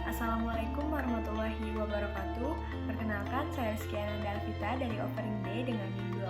Assalamualaikum warahmatullahi wabarakatuh. Perkenalkan, saya Rizky Ananda Alvita dari Offering D dengan NIM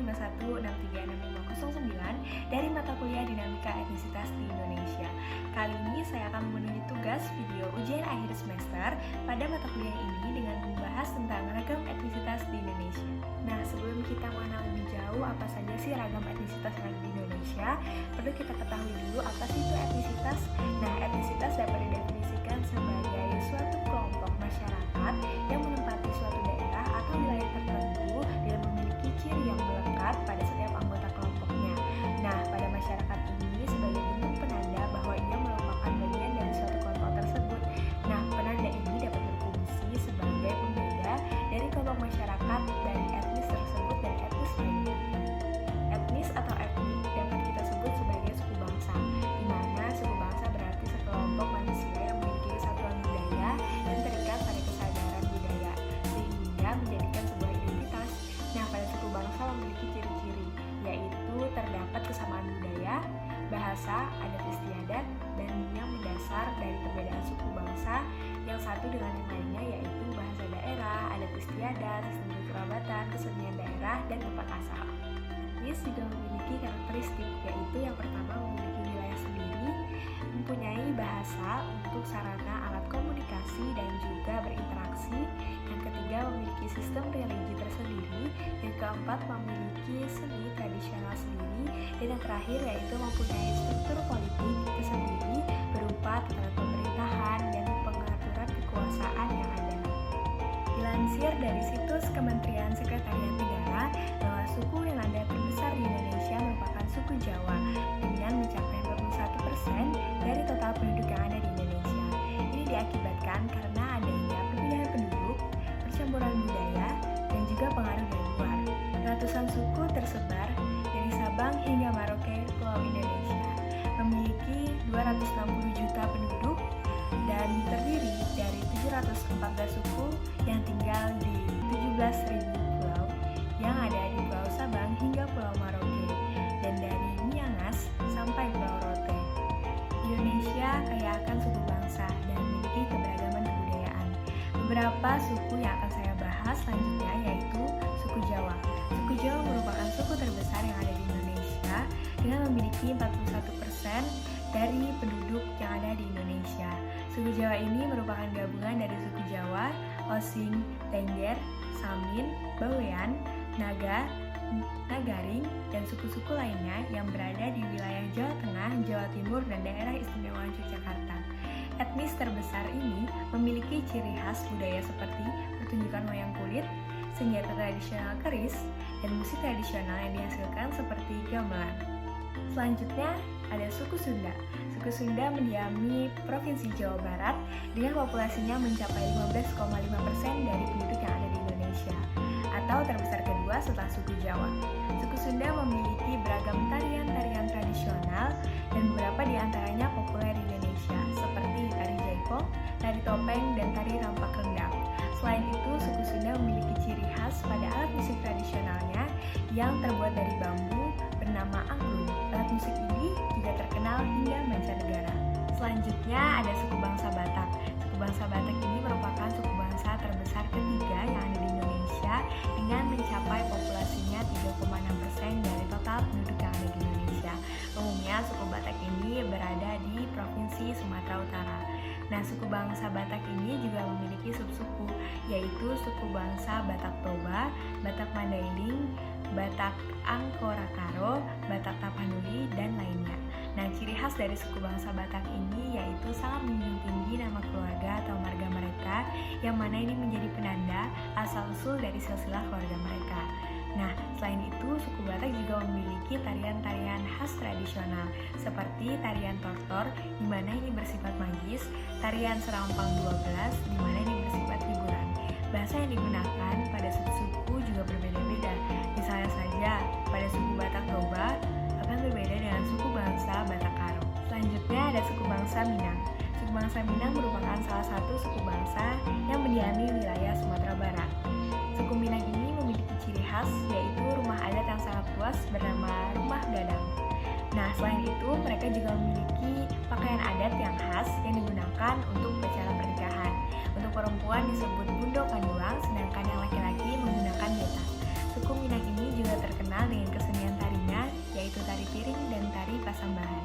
201751636509 dari mata kuliah Dinamika Etnisitas di Indonesia. Kali ini saya akan memenuhi tugas video ujian akhir semester pada mata kuliah ini dengan membahas tentang ragam etnisitas di Indonesia. Nah, sebelum kita mengenal lebih jauh apa saja sih ragam etnisitas yang ada di Indonesia, perlu kita ketahui dulu apa sih itu etnisitas. Nah, etnisitas dapat didefinisikan sebagai suatu kelompok masyarakat yang menempati suatu daerah atau wilayah tertentu dan memiliki ciri yang melekat pada setiap anggota kelompoknya. Nah, pada masyarakat ini sebagai bentuk penanda bahwa ia merupakan bagian dari suatu kelompok tersebut. Nah, penanda ini dapat berfungsi sebagai pembeda dari kelompok masyarakat dari etnis tersebut dan etnis lainnya. Etnis atau etnik dapat kita sebut sebagai suku bangsa, di mana suku bangsa berarti sekelompok manusia yang memiliki kesatuan budaya dan terikat pada kesadaran budaya, sehingga menjadikan sebuah identitas. Nah, pada suku bangsa memiliki ciri-ciri, yaitu terdapat kesamaan budaya, bahasa, adat istiadat, dan yang mendasar dari perbedaan suku bangsa yang satu dengan yang lainnya, yaitu bahasa daerah, adat istiadat, sistem kekerabatan, kesenian daerah, dan tempat asal. Etnis juga memiliki karakteristik, yaitu yang pertama memiliki wilayah sendiri, mempunyai bahasa untuk sarana alat komunikasi dan juga berinteraksi, yang ketiga memiliki sistem religi tersendiri, yang keempat memiliki seni tradisional sendiri, dan yang terakhir yaitu mempunyai struktur politik tersendiri berupa tatanan pemerintahan dan pengaturan kekuasaan yang ada. Dilansir dari situs Kementerian Sekretariat Negara bahwa suku yang ada terbesar di Indonesia merupakan suku Jawa dengan mencapai 41% dari total penduduk yang ada di Indonesia. Ini diakibatkan karena adanya perpindahan penduduk, percampuran budaya, dan juga pengaruh dari luar. Ratusan suku tersebar dari Sabang hingga Merauke, Pulau Indonesia, memiliki 260 juta penduduk dan terdiri dari 714 suku yang tinggal di 17.000 pulau yang ada di Pulau Sabang hingga Pulau Merauke, dan dari Miangas sampai Pulau Rote. Indonesia kaya akan suku bangsa dan memiliki keberagaman kebudayaan. Beberapa suku yang akan saya bahas selanjutnya yaitu suku Jawa. Suku Jawa merupakan suku terbesar yang ada di Indonesia dengan memiliki 41% dari penduduk yang ada di Indonesia. Suku Jawa ini merupakan gabungan dari suku Jawa, Osing, Tengger, Samin, Bawean, Naga, Nagaring, dan suku-suku lainnya yang berada di wilayah Jawa Tengah, Jawa Timur, dan daerah istimewa Yogyakarta. Etnis terbesar ini memiliki ciri khas budaya seperti pertunjukan wayang kulit, senjata tradisional keris, dan musik tradisional yang dihasilkan seperti gamelan. Selanjutnya ada suku Sunda. Suku Sunda mendiami Provinsi Jawa Barat dengan populasinya mencapai 15,5% dari penduduk yang ada di Indonesia, atau terbesar kedua setelah suku Jawa. Suku Sunda memiliki beragam tarian-tarian tradisional dan beberapa di antaranya populer di Indonesia, seperti tari jaipong, tari topeng, dan tari rampak rendang. Selain itu, suku Sunda memiliki ciri khas pada alat musik tradisionalnya yang terbuat dari bambu bernama angklung. Alat musik ini juga terkenal hingga mancanegara. Selanjutnya ada suku bangsa Batak. Suku bangsa Batak ini merupakan suku bangsa terbesar ketiga yang ada di Indonesia dengan mencapai populasinya 3,6% dari total penduduk yang ada di Indonesia. Umumnya suku Batak ini berada di Provinsi Sumatera Utara. Nah, suku bangsa Batak ini juga memiliki subsuku, yaitu suku bangsa Batak Toba, Batak Mandailing, Batak Angkorakaro, Batak Tapanuli, dan lainnya. Nah, ciri khas dari suku bangsa Batak ini yaitu sangat menjunjung tinggi nama keluarga atau marga mereka, yang mana ini menjadi penanda asal-usul dari silsilah keluarga mereka. Nah, selain itu, suku Batak juga memiliki tarian-tarian khas tradisional seperti tarian tortor, di mana ini bersifat magis, tarian serampang 12, di mana ini bersifat hiburan. Bahasa yang digunakan pada suku-suku juga berbeda-beda. Misalnya saja, pada suku Batak Toba akan berbeda dengan suku bangsa Batak Karo. Selanjutnya ada suku bangsa Minang. Suku bangsa Minang merupakan salah satu suku bangsa yang mendiami wilayah Sumatera Barat. Suku Minang ini memiliki ciri khas yaitu rumah adat yang sangat luas bernama Rumah Gadang. Nah, selain itu mereka juga memiliki pakaian adat yang khas yang digunakan untuk upacara pernikahan. Untuk perempuan disebut bundo kanduang, sedangkan yang laki-laki menggunakan beta. Suku Minang ini juga terkenal dengan kesenian tarinya, yaitu tari piring dan tari pasambahan.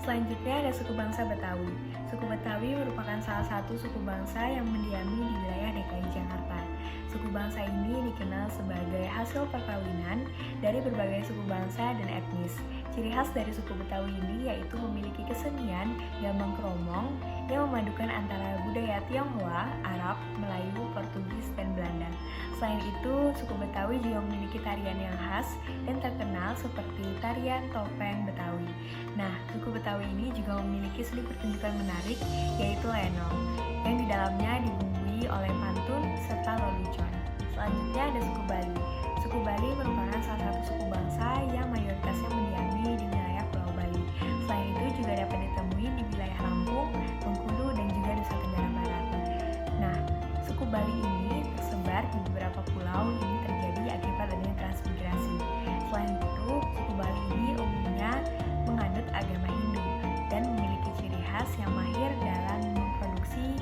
Selanjutnya ada suku bangsa Betawi. Suku Betawi merupakan salah satu suku bangsa yang mendiami di wilayah DKI Jakarta. Suku bangsa ini dikenal sebagai hasil perkawinan dari berbagai suku bangsa dan etnis. Ciri khas dari suku Betawi ini yaitu memiliki kesenian gambang kromong yang memadukan antara budaya Tionghoa, Arab, Melayu, Portugis, dan Belanda. Selain itu, suku Betawi juga memiliki tarian yang khas dan terkenal seperti tarian topeng Betawi. Nah, suku Betawi ini juga memiliki seni pertunjukan menarik, yaitu lenong, yang di dalamnya dibumbui oleh pantun serta lelucon. Selanjutnya ada suku Bali. Suku Bali merupakan salah satu suku bangsa yang mayoritasnya mendiami di wilayah Pulau Bali. Selain itu juga dapat ditemui di wilayah Lampung, Bengkulu, dan juga Nusa Tenggara Barat. Nah, suku Bali ini tersebar di beberapa pulau ini terjadi akibat adanya transmigrasi. Selain itu, suku Bali ini umumnya menganut agama Hindu dan memiliki ciri khas yang mahir dalam memproduksi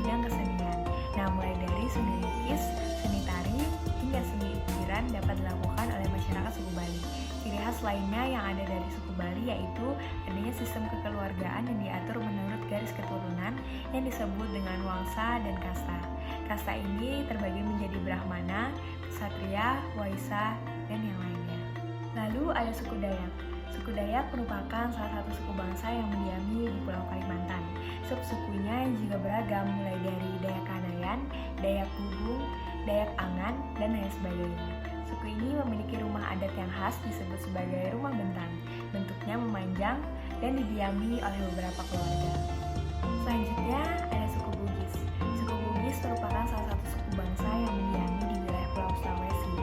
bidang kesenian. Nah, mulai dari seni lukis, seni tari, hingga seni ukiran dapat dilakukan oleh masyarakat suku Bali. Ciri khas lainnya yang ada dari suku Bali yaitu adanya sistem kekeluargaan yang diatur menurut garis keturunan yang disebut dengan wangsa dan kasta. Kasta ini terbagi menjadi Brahmana, Ksatria, Waisa, dan yang lainnya. Lalu ada suku Dayak. Suku Dayak merupakan salah satu suku bangsa yang mendiami di Pulau Kalimantan. Subsukunya juga beragam mulai dari Dayak Kanayan, Dayak Bubung, Dayak Angan, dan lain sebagainya. Suku ini memiliki rumah adat yang khas disebut sebagai rumah bentang. Bentuknya memanjang dan didiami oleh beberapa keluarga. Selanjutnya ada suku Bugis. Suku Bugis merupakan salah satu suku bangsa yang mendiami di wilayah Pulau Sulawesi.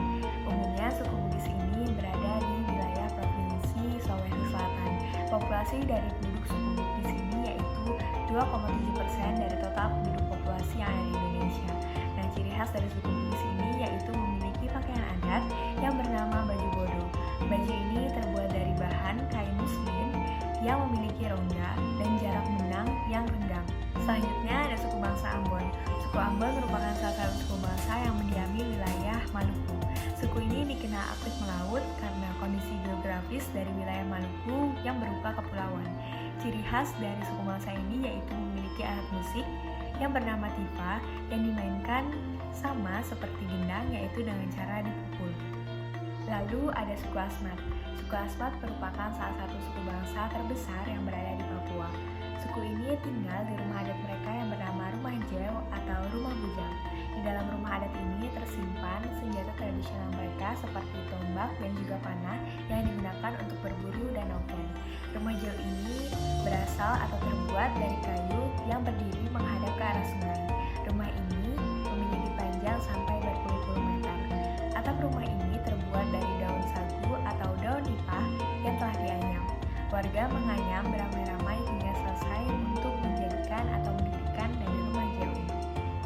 Umumnya suku Bugis ini berada di wilayah Provinsi Sulawesi Selatan. Populasi dari penduduk suku Bugis ini yaitu 2,7% dari total penduduk populasi yang ada di Indonesia. Nah, ciri khas dari suku Bugis ini yaitu memiliki pakaian adat yang bernama baju bodo. Baju ini terbuat dari bahan kain muslin yang memiliki rongga dan jarak benang yang renggang. Selanjutnya ada suku bangsa Ambon. Suku Ambon merupakan salah satu suku bangsa yang mendiami wilayah Maluku. Suku ini dikenal aktif melaut karena kondisi geografis dari wilayah Maluku yang berupa kepulauan. Ciri khas dari suku bangsa ini yaitu memiliki alat musik yang bernama tipa yang dimainkan sama seperti gendang, yaitu dengan cara dipukul. Lalu ada suku Asmat. Suku Asmat merupakan salah satu suku bangsa terbesar yang berada di Papua. Suku ini tinggal di rumah adat mereka yang bernama rumah Jew atau rumah bujang. Di dalam rumah adat ini tersimpan senjata tradisional mereka seperti tombak dan juga panah yang digunakan untuk berburu dan noken. Rumah Jew ini berasal atau terbuat dari kayu yang berdiri menghadap ke arah sungai. Rumah ini memiliki panjang sampai berpuluh-puluh meter. Atap rumah ini terbuat dari daun sagu atau daun nipah yang telah dianyam. Warga menganyam beramai-ramai hingga selesai untuk menjadikan atau mendirikan dari rumah Jew ini.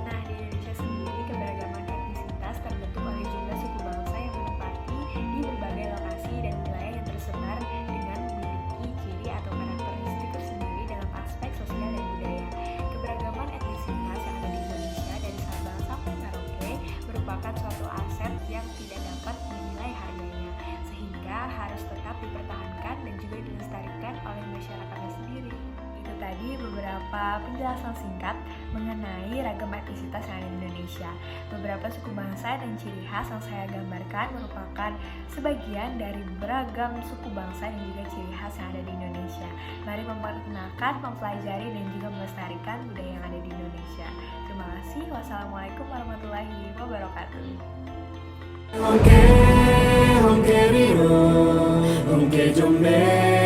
Nah, di Indonesia sendiri keberagaman etnisitas terbentuk oleh jumlah suku bangsa yang menempati di berbagai lokasi dan wilayah yang tersebar dengan memiliki ciri atau karakteristik tersendiri dalam aspek sosial dan budaya. Keberagaman etnisitas yang ada di Indonesia dari Sabang sampai Merauke merupakan suatu aset yang tidak dapat dinilai harganya, sehingga harus tetap dipertahankan dan juga dilestarikan oleh masyarakatnya sendiri. Itu tadi beberapa penjelasan singkat mengenai ragam etnisitas yang ada di Indonesia. Beberapa suku bangsa dan ciri khas yang saya gambarkan merupakan sebagian dari beragam suku bangsa dan juga ciri khas yang ada di Indonesia. Mari memperkenalkan, mempelajari, dan juga melestarikan budaya yang ada di Indonesia. Terima kasih. Wassalamualaikum warahmatullahi wabarakatuh. Ronke, ronke rio, ronke jombe.